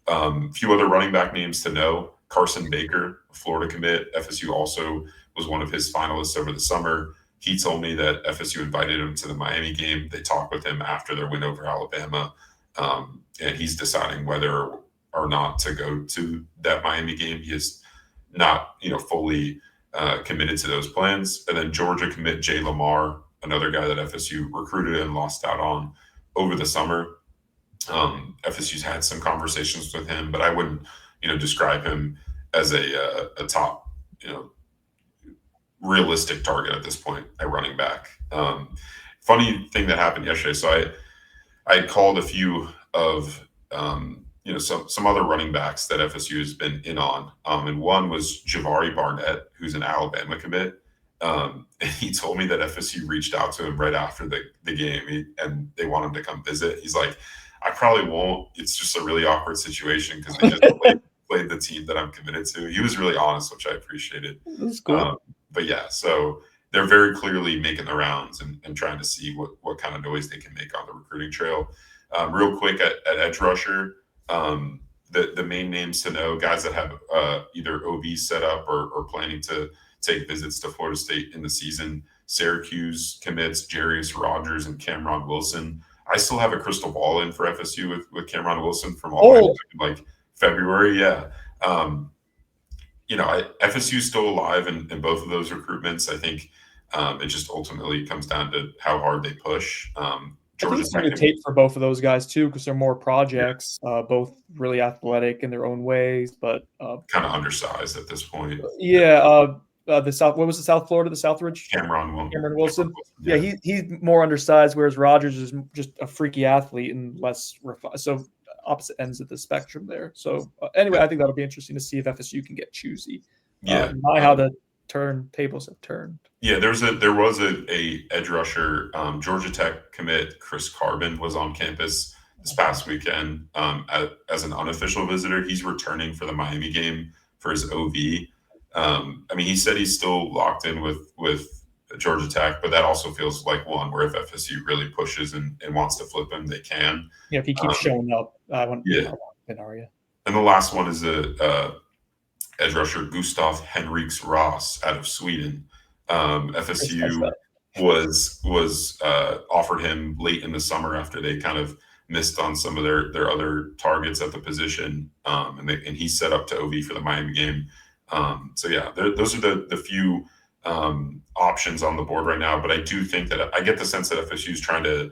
A few other running back names to know: Carson Baker, a Florida commit. FSU also was one of his finalists over the summer. He told me that FSU invited him to the Miami game. They talked with him after their win over Alabama, and he's deciding whether or not to go to that Miami game. He is not, fully committed to those plans. And then Georgia commit Jay Lamar, another guy that FSU recruited and lost out on over the summer. FSU's had some conversations with him, but I wouldn't, describe him as a top, realistic target at this point at running back. Funny thing that happened yesterday. So I had called a few of some other running backs that FSU has been in on, and one was Jabari Barnett, who's an Alabama commit. And he told me that FSU reached out to him right after the game, and they want him to come visit. He's like, I probably won't. It's just a really awkward situation because they just played the team that I'm committed to. He was really honest, which I appreciated. That's cool. But yeah, so they're very clearly making the rounds and trying to see what kind of noise they can make on the recruiting trail. Real quick at edge rusher, the main names to know, guys that have either OB set up or planning to take visits to Florida State in the season. Syracuse commits Jarius Rogers and Cameron Wilson. I still have a crystal ball in for FSU with Cameron Wilson from all the way like February. Yeah. FSU is still alive in both of those recruitments. I think it just ultimately comes down to how hard they push. Georgia Tech tape for both of those guys too, because they're more projects, both really athletic in their own ways, but kind of undersized at this point. Yeah. The South, what was the South Florida, the Southridge? Cameron Wilson. Yeah, he's more undersized, whereas Rogers is just a freaky athlete and less refined. So opposite ends of the spectrum there. So anyway, I think that'll be interesting to see if FSU can get choosy. Yeah, how the tables have turned. Yeah, there was a edge rusher, Georgia Tech commit Chris Carbon was on campus this past weekend as an unofficial visitor. He's returning for the Miami game for his OV. He said he's still locked in with Georgia Tech, but that also feels like one where if FSU really pushes and wants to flip him, they can. Yeah, if he keeps showing up, I want And the last one is edge rusher Gustav Henriks Ross out of Sweden. FSU was offered him late in the summer after they kind of missed on some of their other targets at the position, and he's set up to OV for the Miami game. Those are the few options on the board right now. But I do think that I get the sense that FSU is trying to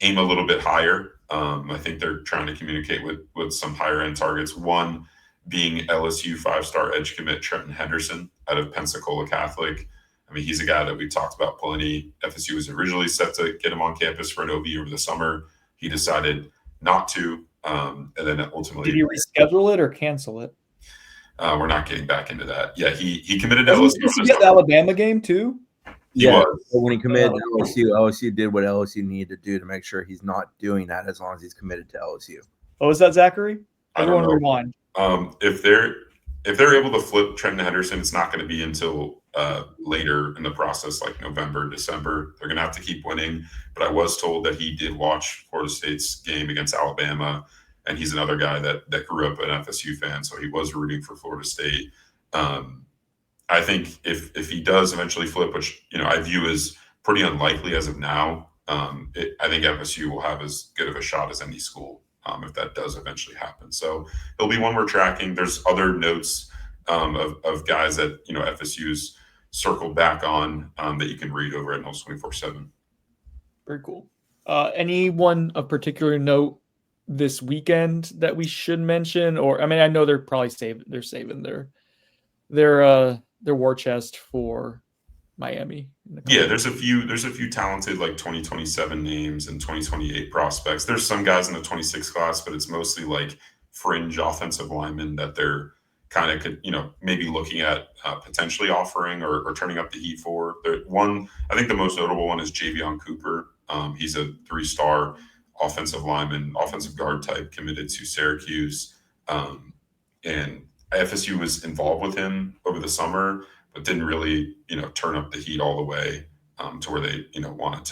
aim a little bit higher. I think they're trying to communicate with some higher end targets. One being LSU 5-star edge commit Trenton Henderson out of Pensacola Catholic. He's a guy that we talked about plenty. FSU was originally set to get him on campus for an OB over the summer. He decided not to, and then ultimately. Did he reschedule it or cancel it? We're not getting back into that. Yeah, he committed to LSU. Did he get the Alabama game too? Yeah, when he committed to LSU did what LSU needed to do to make sure he's not doing that as long as he's committed to LSU. Oh, is that Zachary? Everyone rewind. If they're able to flip Trenton Henderson, it's not going to be until later in the process, like November, December. They're going to have to keep winning. But I was told that he did watch Florida State's game against Alabama, and he's another guy that grew up an FSU fan, so he was rooting for Florida State. I think if he does eventually flip, which I view as pretty unlikely as of now, I think FSU will have as good of a shot as any school if that does eventually happen. So it'll be one we're tracking. There's other notes of guys that FSU's circled back on that you can read over at Noles 24/7. Very cool. Anyone of particular note this weekend that we should mention? Or I know they're probably saving their war chest for Miami. Yeah, there's a few talented like 2027 names and 2028 prospects. There's some guys in the 26 class, but it's mostly like fringe offensive linemen that they're kind of maybe looking at potentially offering or turning up the heat for. I think the most notable one is Javion Cooper. He's a 3-star offensive lineman, offensive guard type, committed to Syracuse, and FSU was involved with him over the summer, but didn't really, turn up the heat all the way to where they, wanted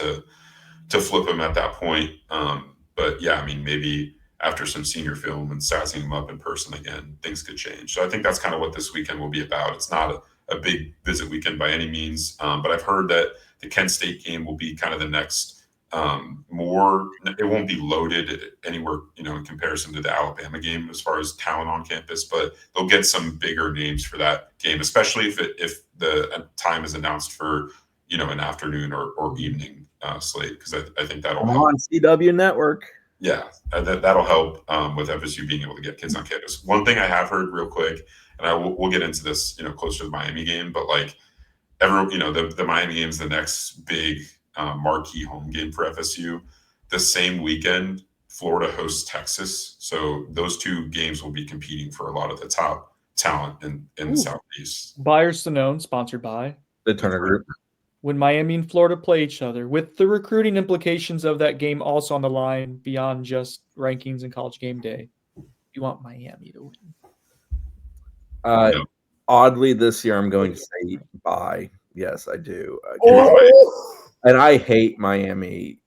to flip him at that point. But yeah, I mean, maybe after some senior film and sizing him up in person again, things could change. So I think that's kind of what this weekend will be about. It's not a big visit weekend by any means, but I've heard that the Kent State game will be kind of the next it won't be loaded anywhere, in comparison to the Alabama game as far as talent on campus, but they'll get some bigger names for that game, especially if the time is announced for, an afternoon or evening slate, because I think that'll help. On CW Network. Yeah, that'll help with FSU being able to get kids on campus. One thing I have heard real quick, and we'll get into this, closer to the Miami game, but like the Miami game is the next big marquee home game for FSU. The same weekend, Florida hosts Texas, so those two games will be competing for a lot of the top talent in the Southeast. Buyers to known, sponsored by The Turner Group. When Miami and Florida play each other, with the recruiting implications of that game also on the line beyond just rankings and College Game Day, you want Miami to win. Oddly, this year I'm going to say bye. Yes, I do. And I hate Miami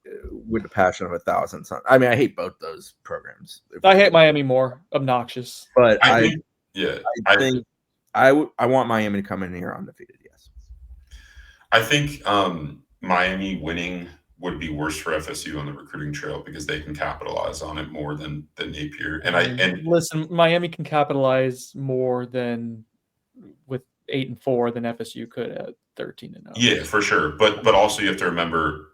with the passion of 1,000 suns. I mean, I hate both those programs. I hate Miami more. Obnoxious. But I think I want Miami to come in here undefeated. Yes. I think Miami winning would be worse for FSU on the recruiting trail because they can capitalize on it more than Napier. And listen, Miami can capitalize more than with 8-4 than FSU could at 13-0. Yeah, for sure. But also you have to remember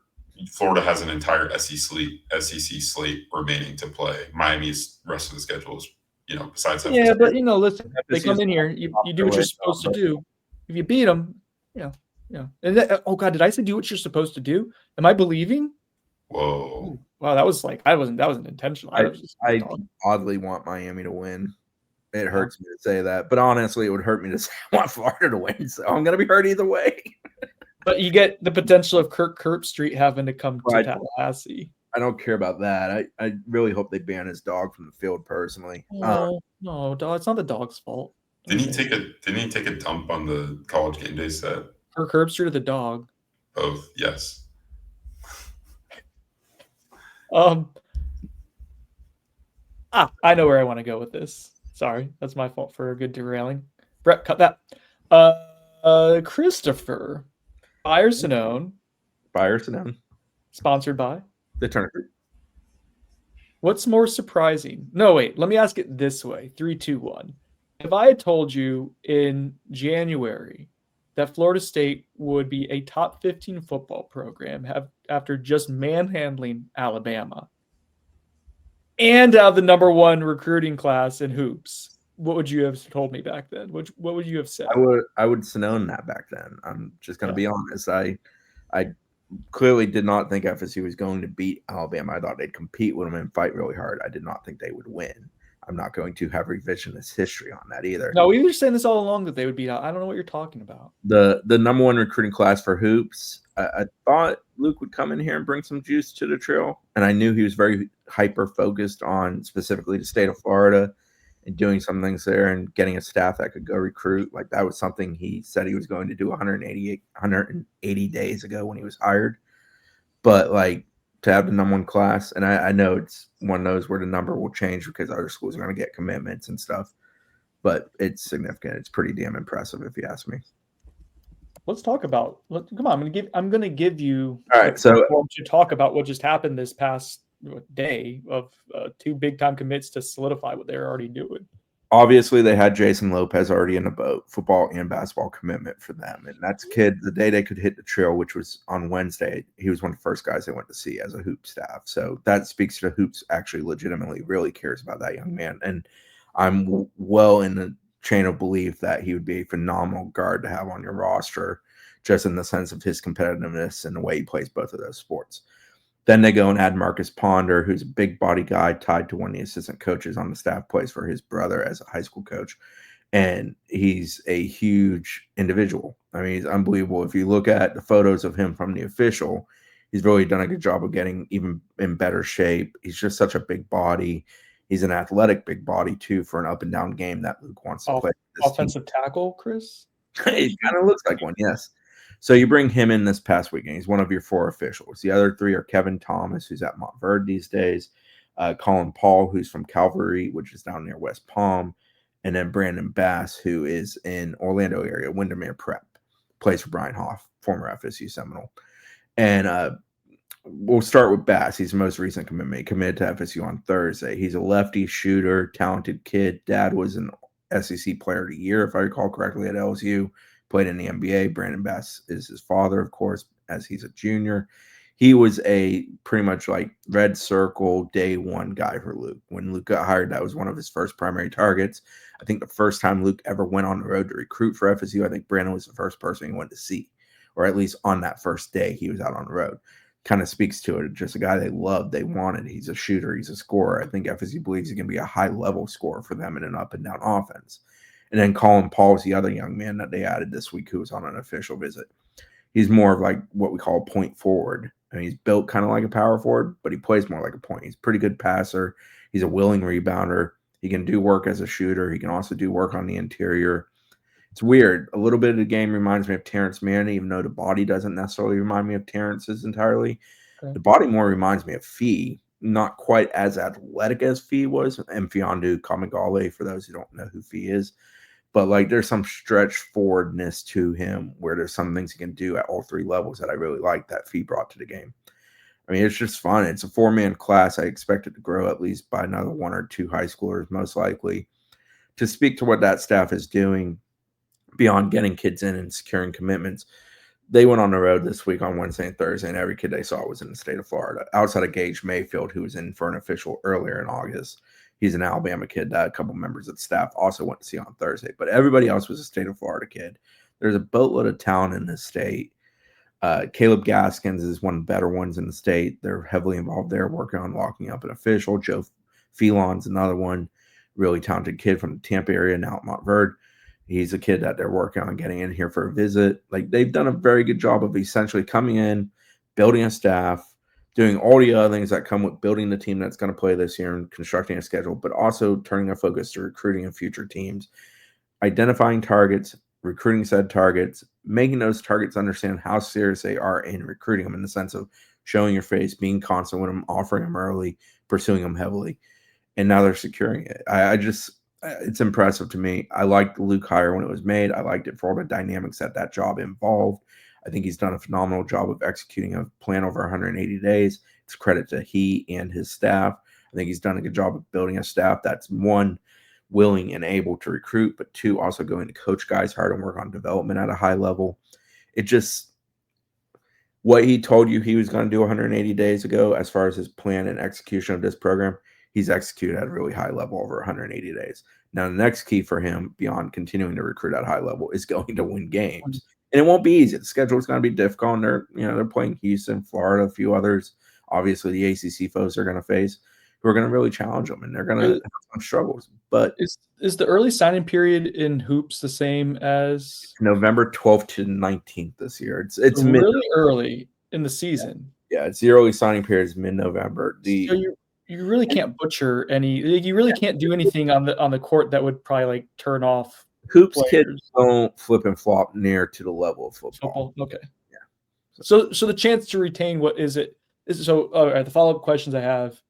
Florida has an entire SEC slate remaining to play. Miami's rest of the schedule is, besides FSU. Yeah, but listen, they come in here, you do what you're supposed to do. If you beat them, And oh god, did I say do what you're supposed to do? Am I believing? Whoa! Wow, that wasn't intentional. I oddly want Miami to win. It hurts me to say that, but honestly, it would hurt me to say I want Florida to win. So I'm going to be hurt either way. But you get the potential of Kirk Herbstreit having to come to Tallahassee. I don't care about that. I really hope they ban his dog from the field personally. No, dog. It's not the dog's fault. Didn't he take a dump on the College Game Day set? Kirk Herbstreit or the dog? Both, yes. I know where I want to go with this. Sorry, that's my fault for a good derailing. Brett, cut that. Christopher, Buyers to known. Sponsored by The Turner Group. What's more surprising? No, wait. Let me ask it this way. 3, 2, 1. If I had told you in January that Florida State would be a top 15 football program after just manhandling Alabama and have the number 1 recruiting class in hoops, what would you have told me back then? What would you have said? I would have known that back then. I'm just going to be honest. I clearly did not think FSU was going to beat Alabama. I thought they'd compete with them and fight really hard. I did not think they would win. I'm not going to have revisionist history on that either. No, we were saying this all along that they would beat out. I don't know what you're talking about. The number 1 recruiting class for hoops. I thought Luke would come in here and bring some juice to the trail, and I knew he was very hyper focused on specifically the state of Florida and doing some things there and getting a staff that could go recruit. Like that was something he said he was going to do 180 days ago when he was hired. But like to have the number 1 class, and I know it's one of those where the number will change because other schools are going to get commitments and stuff, but it's significant. It's pretty damn impressive if you ask me. Let's talk about. Come on, I'm going to give you. All right, so to talk about what just happened this past day of 2 big time commits to solidify what they're already doing. Obviously, they had Jason Lopez already in the boat, football and basketball commitment for them. And that's kid, the day they could hit the trail, which was on Wednesday, he was one of the first guys they went to see as a hoop staff. So that speaks to hoops actually legitimately really cares about that young man. And I'm well in the chain of belief that he would be a phenomenal guard to have on your roster, just in the sense of his competitiveness and the way he plays both of those sports. Then they go and add Marcus Ponder, who's a big body guy tied to one of the assistant coaches on the staff, plays for his brother as a high school coach. And he's a huge individual. I mean, he's unbelievable. If you look at the photos of him from the official, he's really done a good job of getting even in better shape. He's just such a big body. He's an athletic big body, too, for an up and down game that Luke wants to play. Offensive tackle, Chris? It kind of looks like one, yes. So you bring him in this past weekend. He's one of your 4 officials. The other 3 are Kevin Thomas, who's at Montverde these days, Colin Paul, who's from Calvary, which is down near West Palm, and then Brandon Bass, who is in Orlando area, Windermere Prep, plays for Brian Hoff, former FSU Seminole. And we'll start with Bass. He's the most recent commitment. He committed to FSU on Thursday. He's a lefty shooter, talented kid. Dad was an SEC Player of the Year, if I recall correctly, at LSU. Played in the NBA. Brandon Bass is his father, of course, as he's a junior. He was a pretty much like red circle day one guy for Luke. When Luke got hired, that was one of his first primary targets. I think the first time Luke ever went on the road to recruit for FSU, I think Brandon was the first person he went to see, or at least on that first day he was out on the road. Kind of speaks to it. Just a guy they loved, they wanted. He's a shooter. He's a scorer. I think FSU believes he can be a high-level scorer for them in an up-and-down offense. And then Colin Paul is the other young man that they added this week who was on an official visit. He's more of like what we call a point forward. I mean, he's built kind of like a power forward, but he plays more like a point. He's a pretty good passer. He's a willing rebounder. He can do work as a shooter. He can also do work on the interior. It's weird. A little bit of the game reminds me of Terrence Mann, even though the body doesn't necessarily remind me of Terrence's entirely. Okay. The body more reminds me of Fee. Not quite as athletic as Fee was. Mfiondu Kamagale, for those who don't know who Fee is. But like there's some stretch forwardness to him where there's some things he can do at all 3 levels that I really like that Fee brought to the game. I mean, it's just fun. It's a 4-man class. I expect it to grow at least by another 1 or 2 high schoolers, most likely. To speak to what that staff is doing beyond getting kids in and securing commitments, they went on the road this week on Wednesday and Thursday, and every kid they saw was in the state of Florida. Outside of Gage Mayfield, who was in for an official earlier in August. He's an Alabama kid that a couple members of the staff also went to see on Thursday. But everybody else was a state of Florida kid. There's a boatload of talent in this state. Caleb Gaskins is one of the better ones in the state. They're heavily involved there, working on locking up an official. Joe Phelan's another one, really talented kid from the Tampa area, now at Montverde. He's a kid that they're working on getting in here for a visit. Like, they've done a very good job of essentially coming in, building a staff, doing all the other things that come with building the team that's going to play this year and constructing a schedule, but also turning their focus to recruiting in future teams, identifying targets, recruiting said targets, making those targets understand how serious they are in recruiting them in the sense of showing your face, being constant with them, offering them early, pursuing them heavily. And now they're securing it. It's impressive to me. I liked the Luke hire when it was made. I liked it for all the dynamics that job involved. I think he's done a phenomenal job of executing a plan over 180 days. It's credit to he and his staff. I think he's done a good job of building a staff that's, 1, willing and able to recruit, but 2, also going to coach guys hard and work on development at a high level. It just, what he told you he was going to do 180 days ago as far as his plan and execution of this program, he's executed at a really high level over 180 days. Now, the next key for him, beyond continuing to recruit at a high level, is going to win games. And it won't be easy. The schedule is going to be difficult. And they're playing Houston, Florida, a few others. Obviously, the ACC foes are going to face, who are going to really challenge them, and they're going to have some struggles. But is the early signing period in hoops the same as November 12th to 19th this year? It's really early in the season. Yeah, it's the early signing period is mid-November. So you really can't butcher any. You really can't do anything on the court that would probably like turn off. Hoops kids don't flip and flop near to the level of football. Okay. Yeah. So the chance to retain, what is it? The follow-up questions I have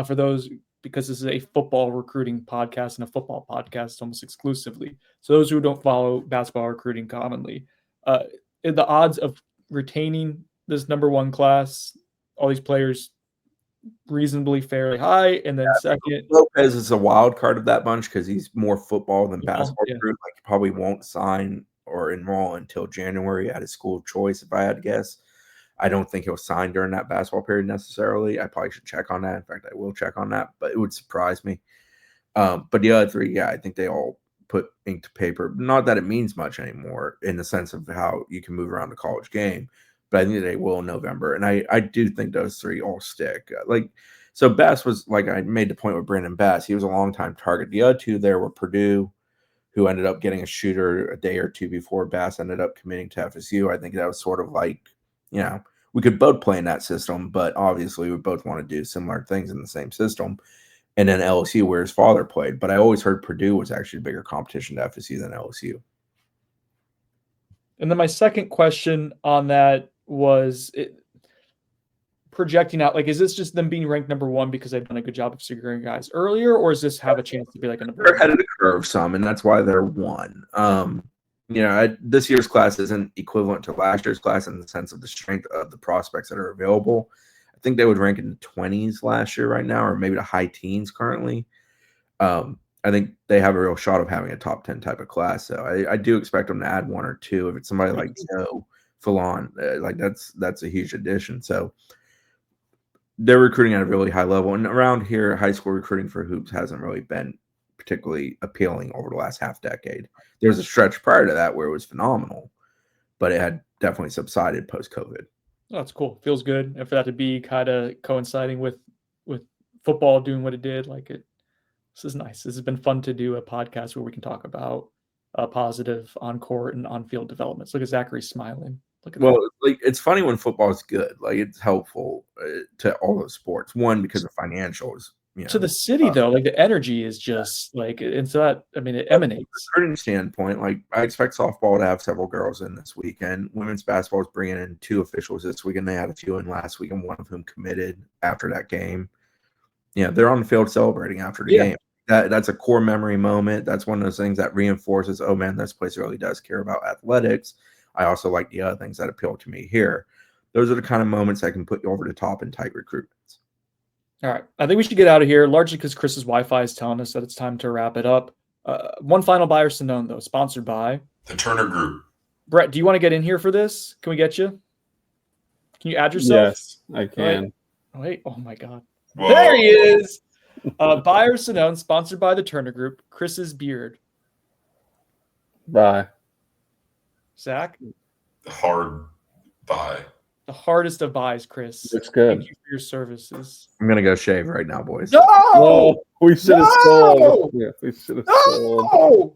for those, because this is a football recruiting podcast and a football podcast almost exclusively. So those who don't follow basketball recruiting commonly, the odds of retaining this number 1 class, all these players, reasonably fairly high. And then second, Lopez is a wild card of that bunch because he's more football than basketball. Like, he probably won't sign or enroll until January at his school of choice, if I had to guess. I don't think he'll sign during that basketball period necessarily. I probably should check on that. In fact, I will check on that, but it would surprise me. But the other 3, I think they all put ink to paper. Not that it means much anymore in the sense of how you can move around the college game, but I think they will in November. And I do think those 3 all stick. So Bass was, like I made the point with Brandon Bass, he was a long-time target. The other 2 there were Purdue, who ended up getting a shooter a day or 2 before Bass ended up committing to FSU. I think that was sort of like, we could both play in that system, but obviously we both want to do similar things in the same system. And then LSU, where his father played. But I always heard Purdue was actually a bigger competition to FSU than LSU. And then my second question on that was projecting out, like, is this just them being ranked number one because they've done a good job of securing guys earlier, or does this have a chance to be like a number They're ahead of the curve some, and that's why they're one. This year's class isn't equivalent to last year's class in the sense of the strength of the prospects that are available. I think they would rank in the 20s last year right now, or maybe the high teens currently. I think they have a real shot of having a top 10 type of class. So I do expect them to add one or two. If it's somebody like Joe Fallon, like that's a huge addition. So they're recruiting at a really high level. And around here, high school recruiting for hoops hasn't really been particularly appealing over the last half decade. There was a stretch prior to that where it was phenomenal, but it had definitely subsided post-COVID. Oh, that's cool. Feels good. And for that to be kind of coinciding with football doing what it did, this is nice. This has been fun to do a podcast where we can talk about positive on-court and on-field developments. Look at Zachary smiling. Look at that. Like, it's funny when football is good. Like, it's helpful to all those sports. One, because of financials. To the city, though, like the energy is just and so that, it emanates. From a recruiting standpoint, like I expect softball to have several girls in this weekend. Women's basketball is bringing in 2 officials this weekend. They had a few in last week, and one of whom committed after that game. Yeah, they're on the field celebrating after the game. That's a core memory moment. That's one of those things that reinforces, oh man, this place really does care about athletics. I also like the other things that appeal to me here. Those are the kind of moments that can put you over the top in tight recruitments. All right. I think we should get out of here, largely because Chris's Wi-Fi is telling us that it's time to wrap it up. One final buy or Sonone, though, sponsored by the Turner Group. Brett, do you want to get in here for this? Can we get you? Can you add yourself? Yes, I can. Wait. Oh, my God. Whoa. There he is. Buy or Sonone, sponsored by the Turner Group. Chris's beard. Bye. Zach? Hard buy. The hardest of buys, Chris. Looks good. Thank you for your services. I'm going to go shave right now, boys. No! We should have sold. Yeah, we should have sold. No!